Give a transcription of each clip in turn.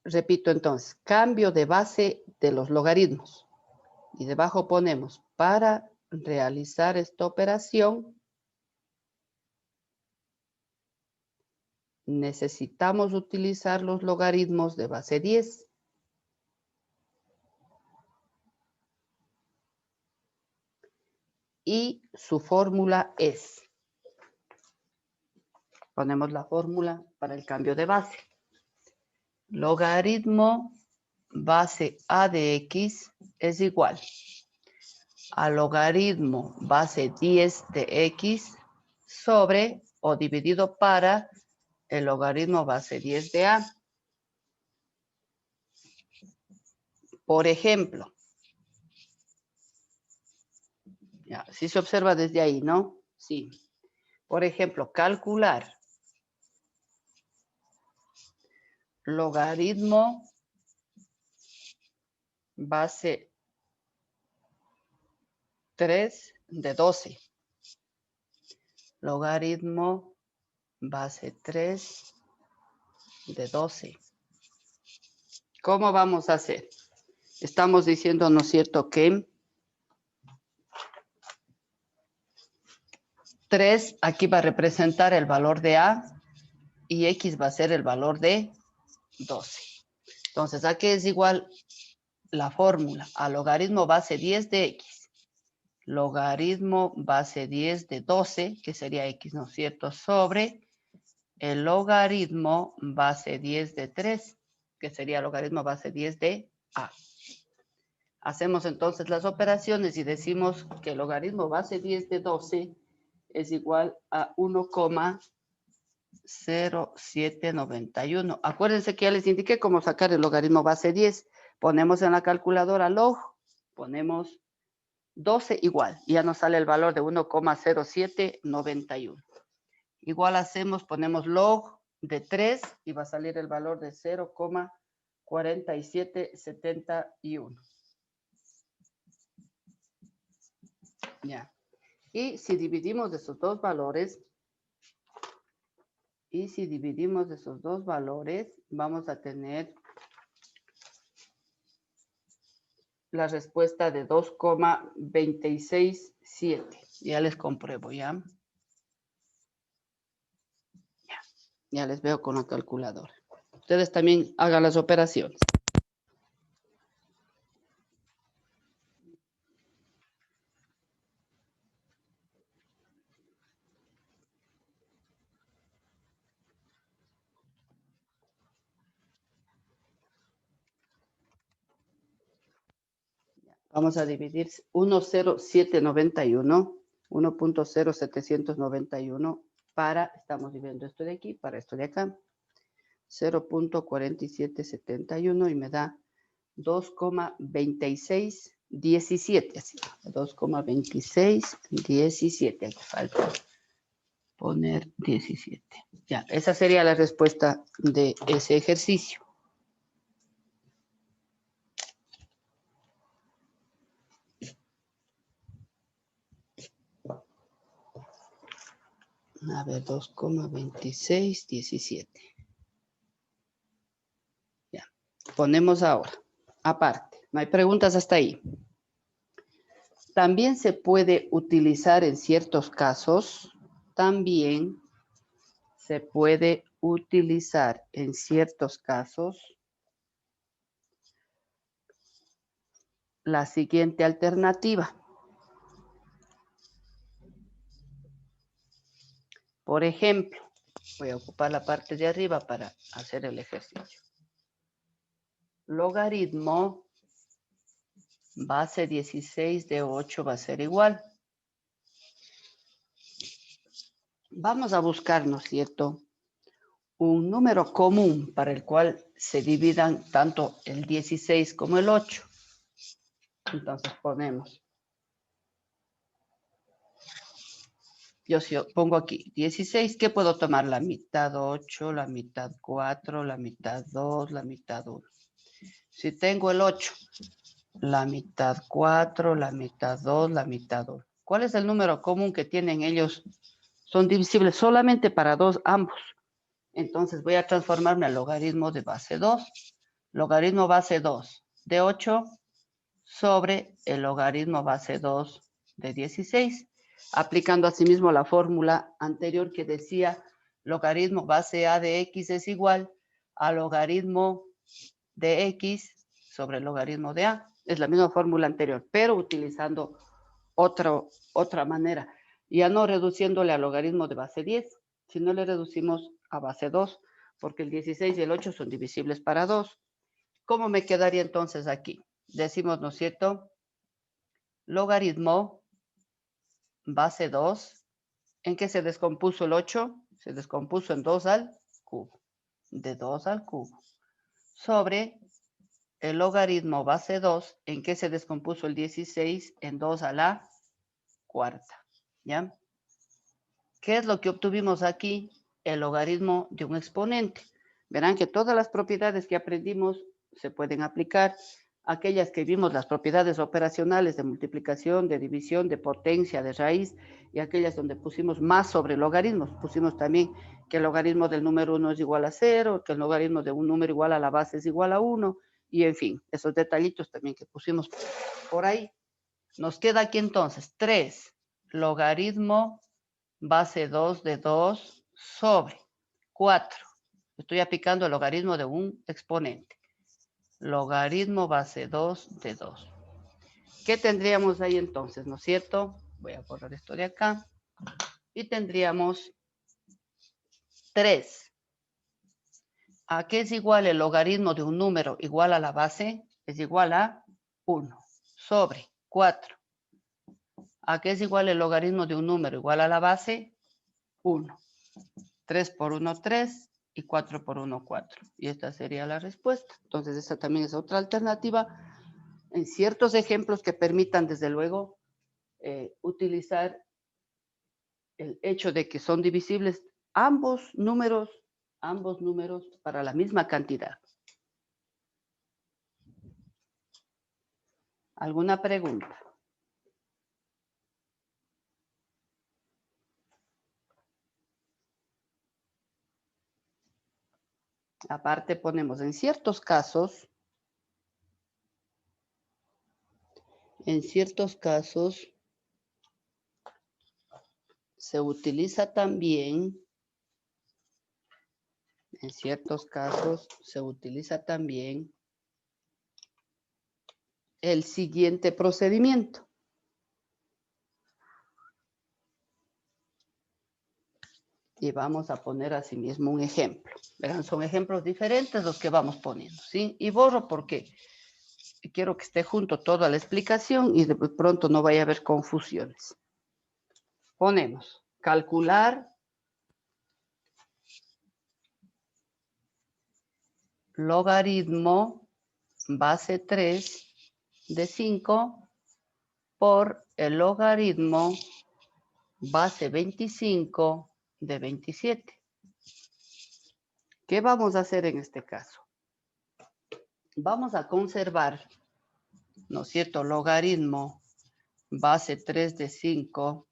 Repito entonces, cambio de base de los logaritmos. Y debajo ponemos, para realizar esta operación, necesitamos utilizar los logaritmos de base 10. Y su fórmula es, ponemos la fórmula para el cambio de base. Logaritmo base a de x es igual a logaritmo base 10 de x sobre o dividido para el logaritmo base 10 de a. Por ejemplo, ya, sí se observa desde ahí, ¿no? Sí. Por ejemplo, calcular logaritmo base 3 de 12. Logaritmo base 3 de 12. ¿Cómo vamos a hacer? Estamos diciendo, ¿no es cierto?, que 3 aquí va a representar el valor de a y x va a ser el valor de 12. Entonces, aquí es igual la fórmula a logaritmo base 10 de x. Logaritmo base 10 de 12, que sería x, ¿no es cierto?, sobre el logaritmo base 10 de 3, que sería logaritmo base 10 de a. Hacemos entonces las operaciones y decimos que el logaritmo base 10 de 12 es igual a 1,0791. Acuérdense que ya les indiqué cómo sacar el logaritmo base 10. Ponemos en la calculadora log, ponemos 12 igual, y ya nos sale el valor de 1,0791. Igual hacemos, ponemos log de 3 y va a salir el valor de 0,4771. Ya. Y si dividimos de esos dos valores, vamos a tener la respuesta de 2,267. Ya les compruebo, ¿ya? Ya les veo con la calculadora. Ustedes también hagan las operaciones. Vamos a dividir 1,0791 para, estamos dividiendo esto de aquí, para esto de acá. 0,4771 y me da 2,2617. Así, 2,2617. Aquí falta poner 17. Ya, esa sería la respuesta de ese ejercicio. A ver, 2,2617. Ya, ponemos ahora, aparte. No hay preguntas hasta ahí. También se puede utilizar en ciertos casos, la siguiente alternativa. Por ejemplo, voy a ocupar la parte de arriba para hacer el ejercicio. Logaritmo base 16 de 8 va a ser igual. Vamos a buscar, ¿no es cierto?, un número común para el cual se dividan tanto el 16 como el 8. Entonces ponemos. Yo si pongo aquí 16, ¿qué puedo tomar? La mitad 8, la mitad 4, la mitad 2, la mitad 1. Si tengo el 8, la mitad 4, la mitad 2, la mitad 1. ¿Cuál es el número común que tienen ellos? Son divisibles solamente para ambos. Entonces voy a transformarme al logaritmo de base 2. logaritmo base 2 de 8 sobre el logaritmo base 2 de 16, aplicando asimismo la fórmula anterior que decía logaritmo base A de X es igual a logaritmo de X sobre el logaritmo de A. Es la misma fórmula anterior, pero utilizando otra manera. Ya no reduciéndole al logaritmo de base 10, sino le reducimos a base 2, porque el 16 y el 8 son divisibles para 2. ¿Cómo me quedaría entonces aquí? Decimos, ¿no es cierto? Logaritmo base 2. ¿En qué se descompuso el 8? Se descompuso en 2 al cubo. De 2 al cubo. Sobre el logaritmo base 2. ¿En qué se descompuso el 16? En 2 a la cuarta. ¿Ya? ¿Qué es lo que obtuvimos aquí? El logaritmo de un exponente. Verán que todas las propiedades que aprendimos se pueden aplicar. Aquellas que vimos, las propiedades operacionales de multiplicación, de división, de potencia, de raíz, y aquellas donde pusimos más sobre logaritmos. Pusimos también que el logaritmo del número 1 es igual a 0, que el logaritmo de un número igual a la base es igual a 1, y en fin, esos detallitos también que pusimos por ahí. Nos queda aquí entonces 3, logaritmo base 2 de 2 sobre 4. Estoy aplicando el logaritmo de un exponente. Logaritmo base 2 de 2. ¿Qué tendríamos ahí entonces? ¿No es cierto? Voy a borrar esto de acá. Y tendríamos 3. ¿A qué es igual el logaritmo de un número igual a la base? Es igual a 1 sobre 4. ¿A qué es igual el logaritmo de un número igual a la base? 1. 3 por 1, 3. Y 4 por 1, 4. Y esta sería la respuesta. Entonces, esta también es otra alternativa en ciertos ejemplos que permitan, desde luego, utilizar el hecho de que son divisibles ambos números para la misma cantidad. ¿Alguna pregunta? Aparte ponemos en ciertos casos, se utiliza también, el siguiente procedimiento. Y vamos a poner asimismo un ejemplo. Verán, son ejemplos diferentes los que vamos poniendo, ¿sí? Y borro porque quiero que esté junto toda la explicación y de pronto no vaya a haber confusiones. Ponemos calcular logaritmo base 3 de 5 por el logaritmo base 25 de 27. ¿Qué vamos a hacer en este caso? Vamos a conservar, ¿no es cierto?, logaritmo base 3 de 5,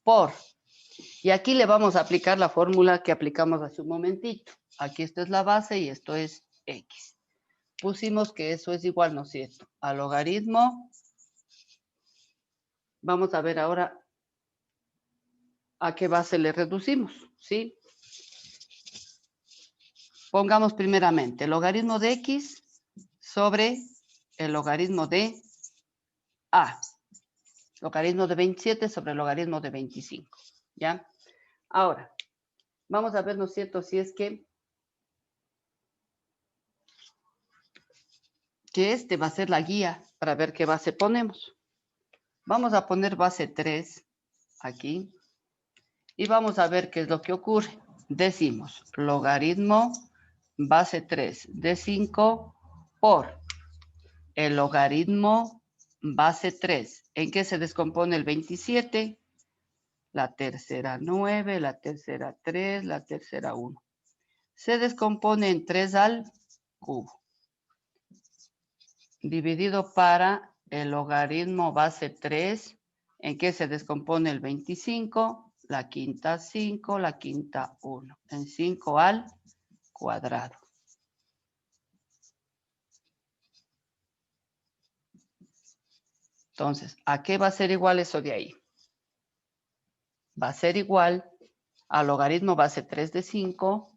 por, y aquí le vamos a aplicar la fórmula que aplicamos hace un momentito. Aquí esto es la base y esto es X. Pusimos que eso es igual, ¿no es cierto?, a logaritmo. Vamos a ver ahora a qué base le reducimos, ¿sí? Pongamos primeramente el logaritmo de X sobre el logaritmo de A. Logaritmo de 27 sobre el logaritmo de 25, ¿ya? Ahora, vamos a ver, ¿no es cierto?, si es que este va a ser la guía para ver qué base ponemos. Vamos a poner base 3 aquí y vamos a ver qué es lo que ocurre. Decimos logaritmo base 3 de 5 por el logaritmo base 3. ¿En qué se descompone el 27? La tercera 9, la tercera 3, la tercera 1. Se descompone en 3 al cubo. Dividido para el logaritmo base 3, ¿en qué se descompone el 25? La quinta 5, la quinta 1. En 5 al cuadrado. Entonces, ¿a qué va a ser igual eso de ahí? Va a ser igual al logaritmo base 3 de 5,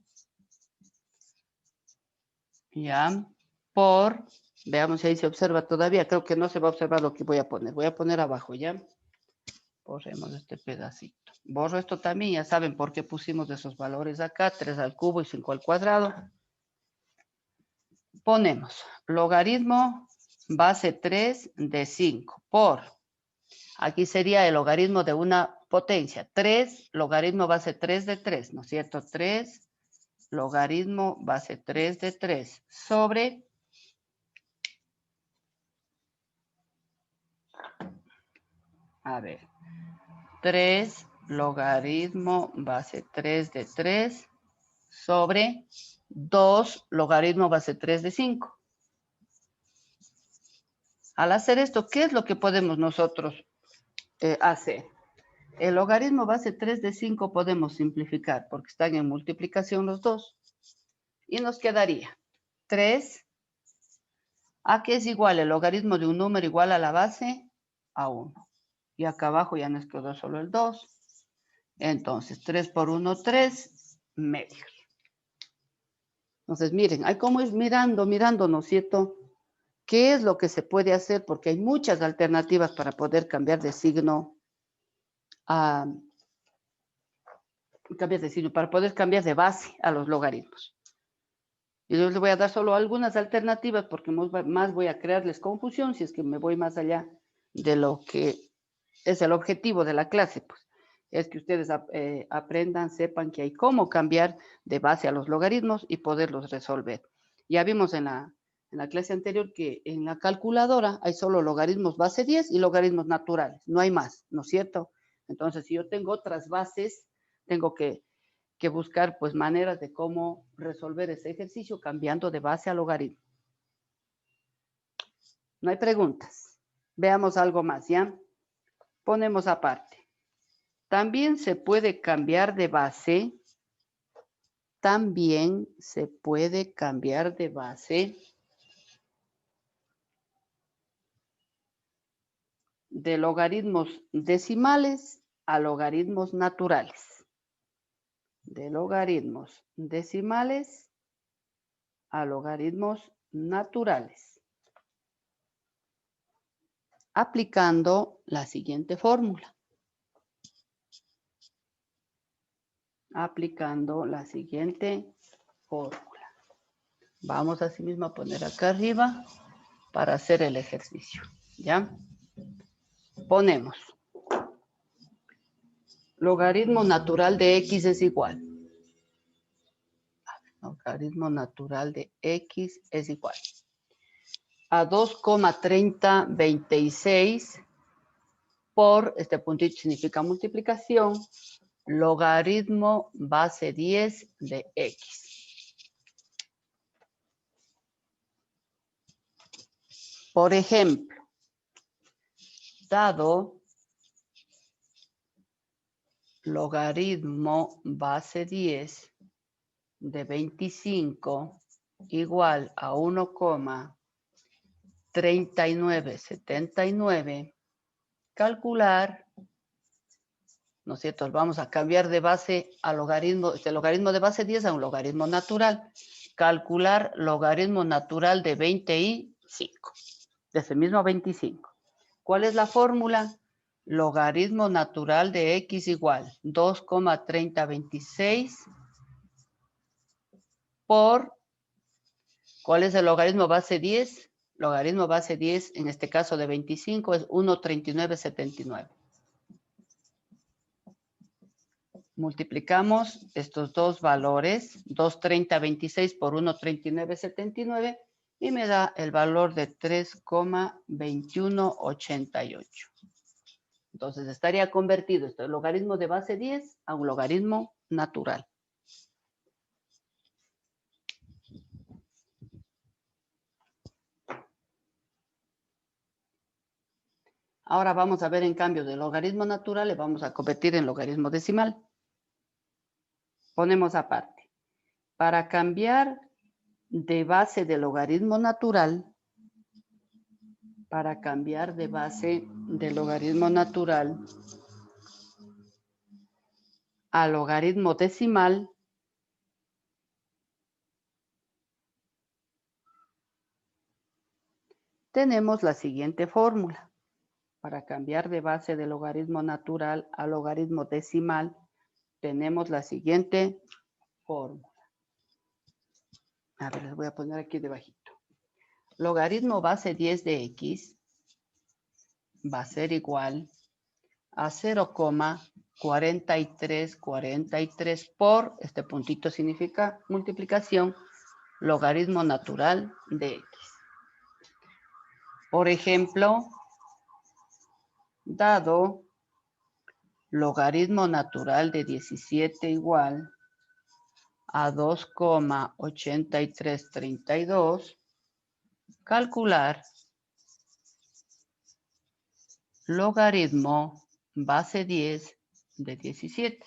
ya, por, veamos si ahí se observa todavía, creo que no se va a observar lo que voy a poner. Voy a poner abajo, ya. Borremos este pedacito. Borro esto también, ya saben por qué pusimos esos valores acá, 3 al cubo y 5 al cuadrado. Ponemos logaritmo base 3 de 5 por, aquí sería el logaritmo de una potencia, 3 logaritmo base 3 de 3, ¿no es cierto? 3 logaritmo base 3 de 3 sobre, a ver, 3 logaritmo base 3 de 3 sobre 2 logaritmo base 3 de 5. Al hacer esto, ¿qué es lo que podemos nosotros hacer? El logaritmo base 3 de 5 podemos simplificar porque están en multiplicación los dos. Y nos quedaría 3, ¿a qué es igual? El logaritmo de un número igual a la base a 1. Y acá abajo ya nos quedó solo el 2. Entonces, 3 por 1, 3 medios. Entonces, miren, hay como ir mirando, ¿no es cierto? ¿Qué es lo que se puede hacer? Porque hay muchas alternativas para poder cambiar de signo para poder cambiar de base a los logaritmos. Y yo les voy a dar solo algunas alternativas porque más voy a crearles confusión si es que me voy más allá de lo que es el objetivo de la clase, pues. Es que ustedes aprendan, sepan que hay cómo cambiar de base a los logaritmos y poderlos resolver. Ya vimos en la clase anterior que en la calculadora hay solo logaritmos base 10 y logaritmos naturales, no hay más, ¿no es cierto? Entonces, si yo tengo otras bases, tengo que buscar pues maneras de cómo resolver ese ejercicio cambiando de base a logaritmo. No hay preguntas. Veamos algo más, ¿ya? Ponemos aparte. También se puede cambiar de base. También se puede cambiar de base de logaritmos decimales a logaritmos naturales. De logaritmos decimales a logaritmos naturales. Aplicando la siguiente fórmula. Aplicando la siguiente fórmula. Vamos asimismo a poner acá arriba para hacer el ejercicio, ¿ya? Ponemos logaritmo natural de x es igual. Logaritmo natural de x es igual a 2,3026 por, este puntito significa multiplicación, logaritmo base 10 de x. Por ejemplo, dado logaritmo base 10 de 25 igual a 1,3979, calcular, ¿no es cierto? Vamos a cambiar de base a logaritmo, este logaritmo de base 10 a un logaritmo natural. Calcular logaritmo natural de 25, de ese mismo 25. ¿Cuál es la fórmula? Logaritmo natural de x igual 2,3026 por, ¿cuál es el logaritmo base 10? Logaritmo base 10, en este caso de 25, es 1,3979. Multiplicamos estos dos valores, 2,3026 por 1,3979, y me da el valor de 3,2188. Entonces estaría convertido este logaritmo de base 10 a un logaritmo natural. Ahora vamos a ver en cambio de logaritmo natural, le vamos a convertir en logaritmo decimal. Ponemos aparte. Para cambiar de base del logaritmo natural, a logaritmo decimal, tenemos la siguiente fórmula. Para cambiar de base del logaritmo natural a logaritmo decimal, tenemos la siguiente fórmula. A ver, les voy a poner aquí debajito. Logaritmo base 10 de x va a ser igual a 0,4343 por, este puntito significa multiplicación, logaritmo natural de x. Por ejemplo, dado logaritmo natural de 17 igual a 2,8332, calcular logaritmo base 10 de 17.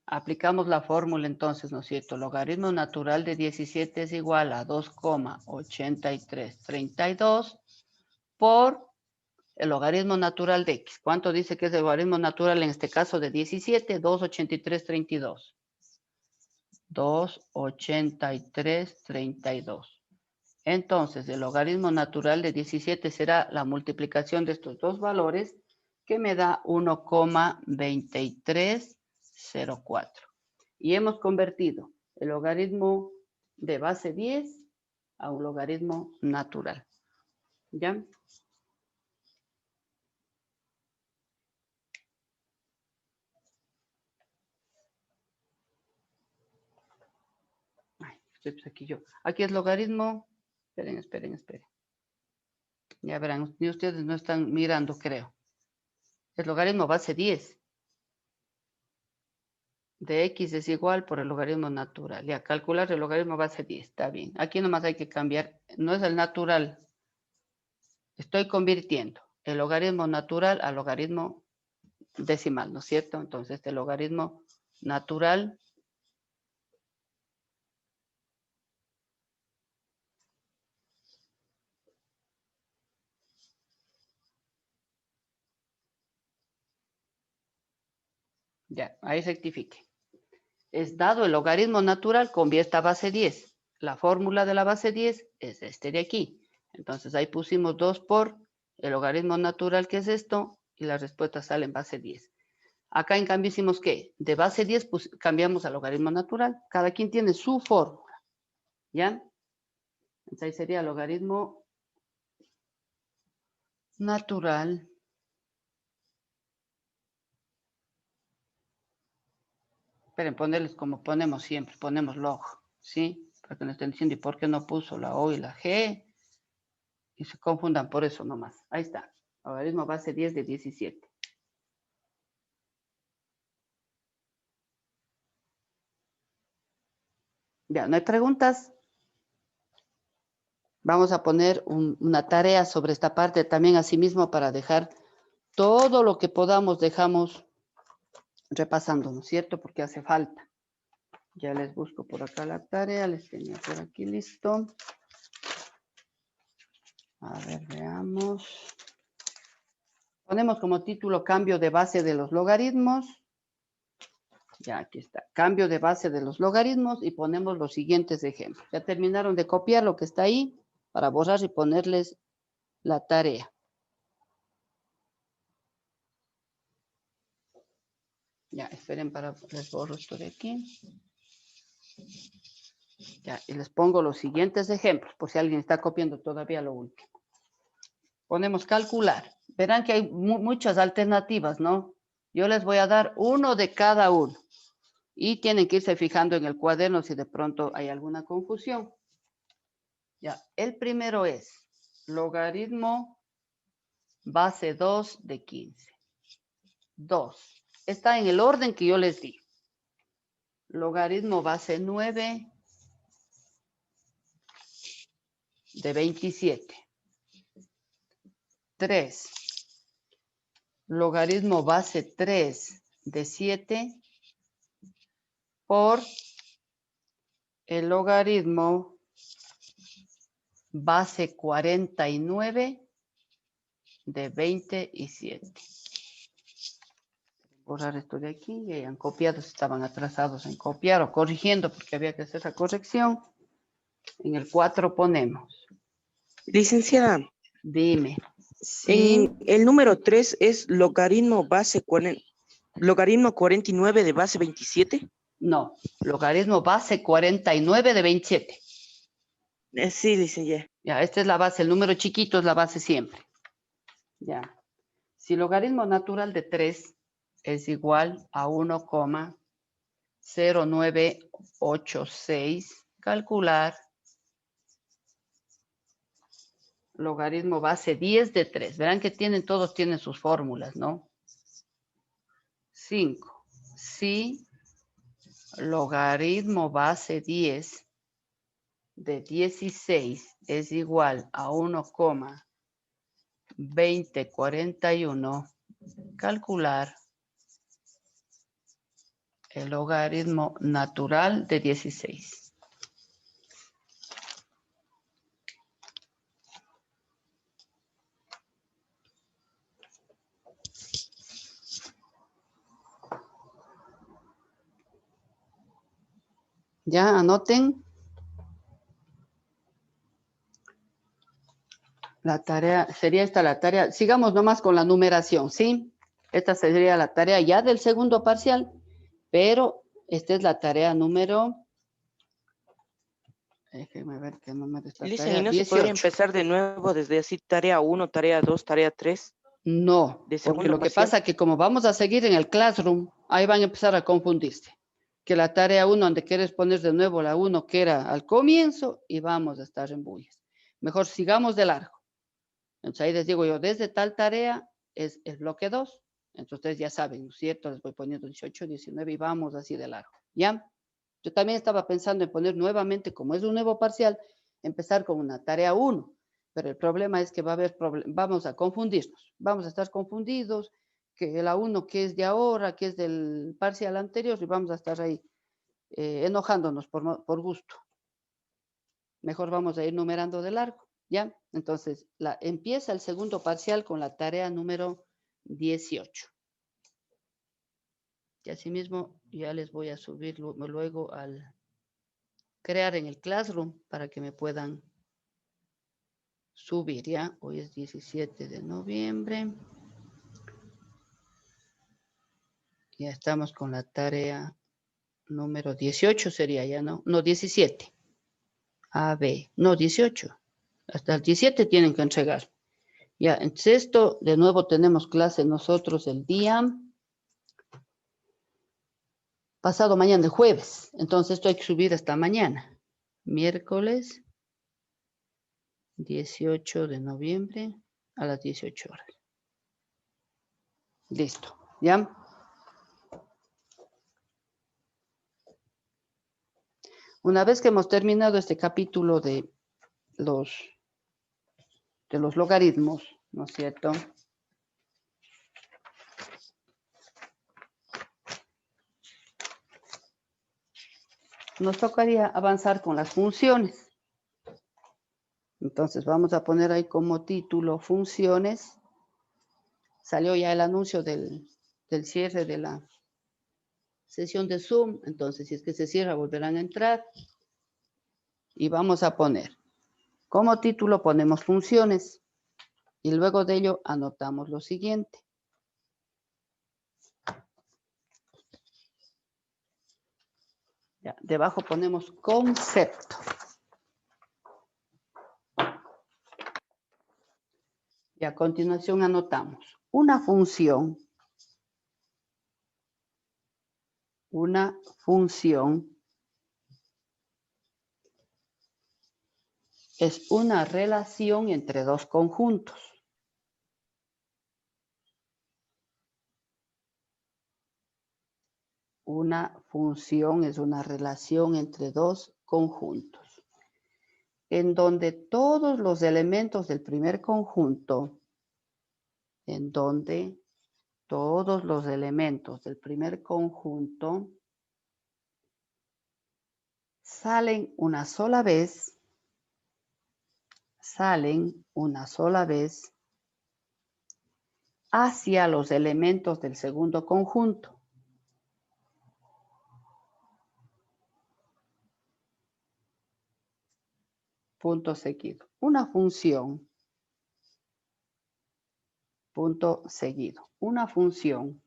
Aplicamos la fórmula entonces, ¿no es cierto? Logaritmo natural de 17 es igual a 2,8332 por el logaritmo natural de x. ¿Cuánto dice que es el logaritmo natural en este caso de 17? 2,8332. 2,8332. Entonces, el logaritmo natural de 17 será la multiplicación de estos dos valores, que me da 1,2304. Y hemos convertido el logaritmo de base 10 a un logaritmo natural. ¿Ya? Ay, pues aquí yo. Aquí es logaritmo. Esperen. Ya verán, ni ustedes no están mirando, creo. El logaritmo base 10 de x es igual por el logaritmo natural. Ya, calcular el logaritmo base 10, está bien. Aquí nomás hay que cambiar, no es el natural. Estoy convirtiendo el logaritmo natural al logaritmo decimal, ¿no es cierto? Entonces, este logaritmo natural ya, ahí rectifique. Es dado el logaritmo natural, convierta a base 10. La fórmula de la base 10 es este de aquí. Entonces ahí pusimos 2 por el logaritmo natural, que es esto, y la respuesta sale en base 10. Acá en cambio hicimos ¿qué? De base 10 pues, cambiamos al logaritmo natural. Cada quien tiene su fórmula. ¿Ya? Entonces ahí sería logaritmo natural. Esperen, ponerles como ponemos siempre, ponemos log, ¿sí? Para que no estén diciendo, ¿y por qué no puso la O y la G? Y se confundan por eso nomás. Ahí está. Logaritmo base 10 de 17. Ya, ¿no hay preguntas? Vamos a poner una tarea sobre esta parte también, asimismo, para dejar todo lo que podamos, dejamos repasando, ¿no es cierto? Porque hace falta. Ya les busco por acá la tarea, les tenía por aquí listo. A ver, veamos. Ponemos como título cambio de base de los logaritmos. Ya, aquí está. Cambio de base de los logaritmos y ponemos los siguientes ejemplos. Ya terminaron de copiar lo que está ahí para borrar y ponerles la tarea. Ya, esperen para les borro esto de aquí. Ya, y les pongo los siguientes ejemplos, por si alguien está copiando todavía lo último. Ponemos calcular. Verán que hay muchas alternativas, ¿no? Yo les voy a dar uno de cada uno. Y tienen que irse fijando en el cuaderno si de pronto hay alguna confusión. Ya, el primero es logaritmo base 2 de 15. 2. Está en el orden que yo les di. Logaritmo base 9 de 27. 3. Logaritmo base 3 de 7 por el logaritmo base 49 de 27. Borrar esto de aquí, ya hayan copiado, estaban atrasados en copiar o corrigiendo porque había que hacer la corrección. En el 4 ponemos. Licenciada, Dime. Sí, en el número 3 es logaritmo 49 de base 27. no. Logaritmo base 49 de 27. Sí, licenciada. Ya, esta es la base, el número chiquito es la base siempre. Ya. Si logaritmo natural de 3 es igual a 1,0986, calcular logaritmo base 10 de 3. Verán que todos tienen sus fórmulas, ¿no? 5. Si logaritmo base 10 de 16 es igual a 1,2041, calcular el logaritmo natural de 16. Ya anoten. La tarea, sería esta la tarea. Sigamos nomás con la numeración, ¿sí? Esta sería la tarea ya del segundo parcial, pero esta es la tarea número... Déjenme ver qué número es la Licenciada, ¿y tarea. no se podría 18. empezar de nuevo desde así tarea 1, tarea 2, tarea 3 No, de porque segundo lo que parcial? pasa es que como vamos a seguir en el Classroom, ahí van a empezar a confundirse. Que la tarea 1, donde quieres poner de nuevo la 1 que era al comienzo, y vamos a estar en bullas. Mejor sigamos de largo. Entonces ahí les digo yo, desde tal tarea es el bloque 2. Entonces ustedes ya saben, ¿no es cierto? Les voy poniendo 18, 19 y vamos así de largo. ¿Ya? Yo también estaba pensando en poner nuevamente, como es un nuevo parcial, empezar con una tarea 1. Pero el problema es que va a haber vamos a confundirnos. Vamos a estar confundidos, que la 1 que es de ahora, que es del parcial anterior, y vamos a estar ahí enojándonos por gusto. Mejor vamos a ir numerando de largo. ¿Ya? Entonces, empieza el segundo parcial con la tarea número 18. Y asimismo, ya les voy a subir luego al crear en el Classroom para que me puedan subir, ¿ya? Hoy es 17 de noviembre. Ya estamos con la tarea número 18 sería ya, ¿no? No, 17. A, B. No, 18. Hasta el 17 tienen que entregar. Ya, entonces esto, de nuevo tenemos clase nosotros el día pasado mañana, el jueves. Entonces esto hay que subir hasta mañana. Miércoles 18 de noviembre a las 18 horas. Listo, ¿ya? Una vez que hemos terminado este capítulo de los logaritmos, ¿no es cierto? Nos tocaría avanzar con las funciones. Entonces vamos a poner ahí como título funciones. Salió ya el anuncio del cierre de la sesión de Zoom. Entonces, si es que se cierra, volverán a entrar. Y vamos a poner, como título ponemos funciones. Y luego de ello anotamos lo siguiente. Ya, debajo ponemos concepto. Y a continuación anotamos una función es una relación entre dos conjuntos. Una función es una relación entre dos conjuntos, en donde todos los elementos del primer conjunto, salen una sola vez hacia los elementos del segundo conjunto. Punto seguido. Una función, punto seguido. Una función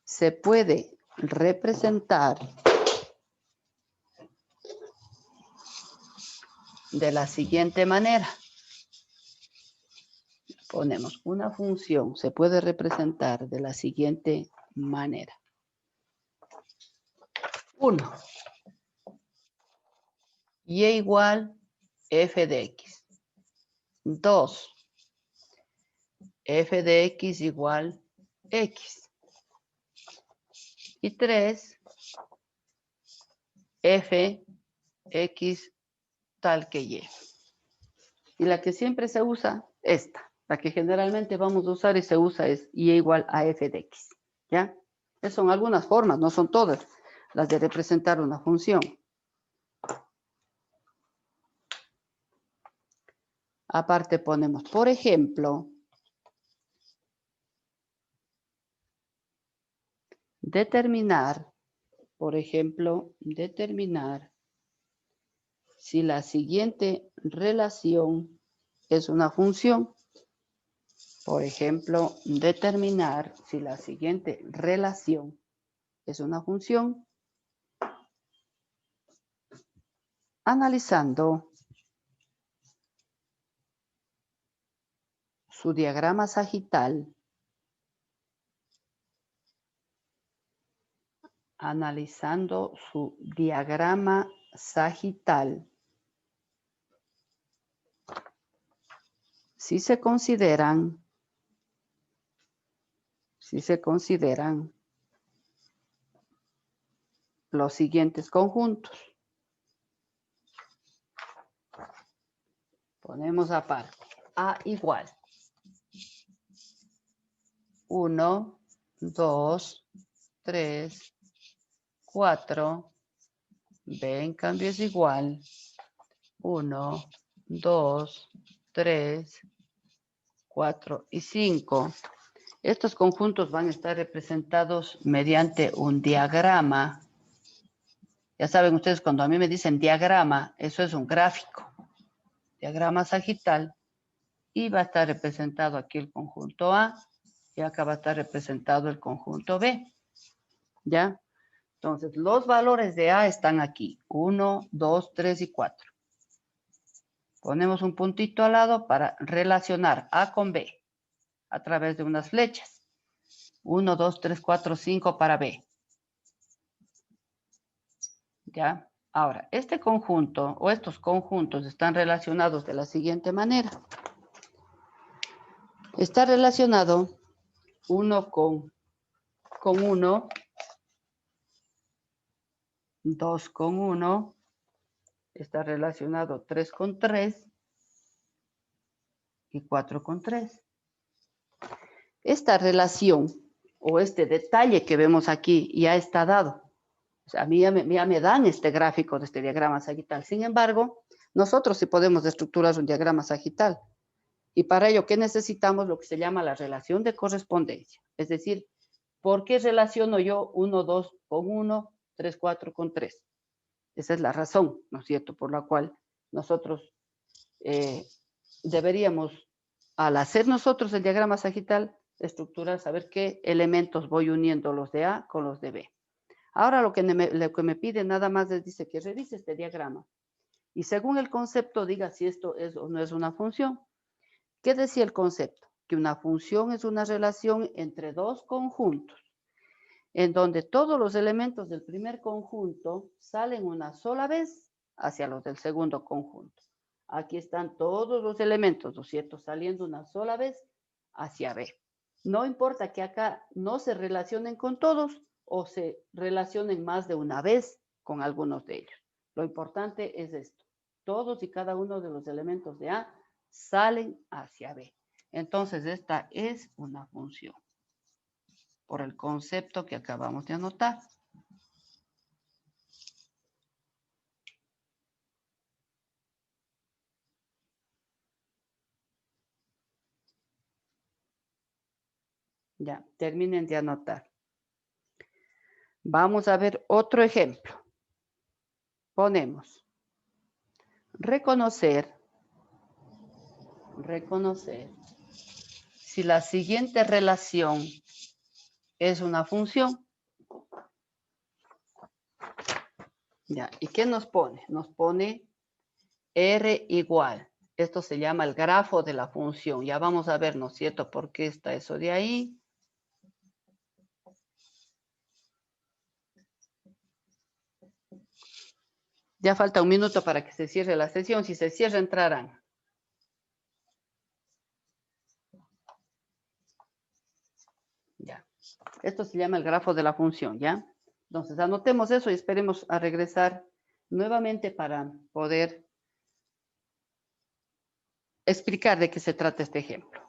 se puede representar de la siguiente manera. Ponemos una función, se puede representar de la siguiente manera. 1. Y igual f de x. 2. F de x igual x. Y 3. F x tal que y. Y la que siempre se usa, esta. La que generalmente vamos a usar y se usa es y igual a f de x. ¿Ya? Esas son algunas formas, no son todas las de representar una función. Aparte ponemos, por ejemplo, determinar si la siguiente relación es una función. Por ejemplo, determinar si la siguiente relación es una función analizando su diagrama sagital. Analizando su diagrama sagital. Si se consideran los siguientes conjuntos. Ponemos aparte. A igual 1, 2, 3, 4. B en cambio es igual 1, 2, 3, 4 y 5. Estos conjuntos van a estar representados mediante un diagrama. Ya saben ustedes, cuando a mí me dicen diagrama, eso es un gráfico. Diagrama sagital. Y va a estar representado aquí el conjunto A. Y acá va a estar representado el conjunto B. ¿Ya? Entonces, los valores de A están aquí. 1, 2, 3 y 4. Ponemos un puntito al lado para relacionar A con B a través de unas flechas. 1, 2, 3, 4, 5 para B. ¿Ya? Ahora, este conjunto o estos conjuntos están relacionados de la siguiente manera. Está relacionado 1 con 1, 2 con 1, está relacionado 3 con 3 y 4 con 3. Esta relación o este detalle que vemos aquí ya está dado. O sea, a mí ya me dan este gráfico de este diagrama sagital. Sin embargo, nosotros sí podemos estructurar un diagrama sagital. Y para ello, ¿qué necesitamos? Lo que se llama la relación de correspondencia. Es decir, ¿por qué relaciono yo 1, 2 con 1, 3, 4 con 3? Esa es la razón, ¿no es cierto?, por la cual nosotros deberíamos, al hacer nosotros el diagrama sagital, estructurar, saber qué elementos voy uniendo los de A con los de B. Ahora lo que me pide nada más es, dice que revise este diagrama. Y según el concepto diga si esto es o no es una función. ¿Qué decía el concepto? Que una función es una relación entre dos conjuntos, en donde todos los elementos del primer conjunto salen una sola vez hacia los del segundo conjunto. Aquí están todos los elementos, ¿no es cierto?, saliendo una sola vez hacia B. No importa que acá no se relacionen con todos o se relacionen más de una vez con algunos de ellos. Lo importante es esto. Todos y cada uno de los elementos de A salen hacia B. Entonces, esta es una función por el concepto que acabamos de anotar. Ya, terminen de anotar. Vamos a ver otro ejemplo. Ponemos reconocer si la siguiente relación es una función. Ya, ¿y qué nos pone? Nos pone R igual. Esto se llama el grafo de la función. Ya vamos a ver, ¿no es cierto? ¿Por qué está eso de ahí? Ya falta un minuto para que se cierre la sesión. Si se cierra, entrarán. Ya. Esto se llama el grafo de la función, ¿ya? Entonces, anotemos eso y esperemos a regresar nuevamente para poder explicar de qué se trata este ejemplo.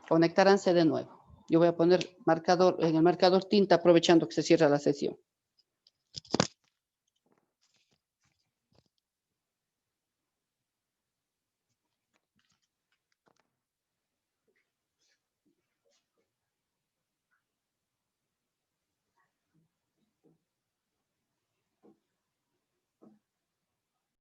Conectaránse de nuevo. Yo voy a poner marcador, en el marcador tinta aprovechando que se cierra la sesión.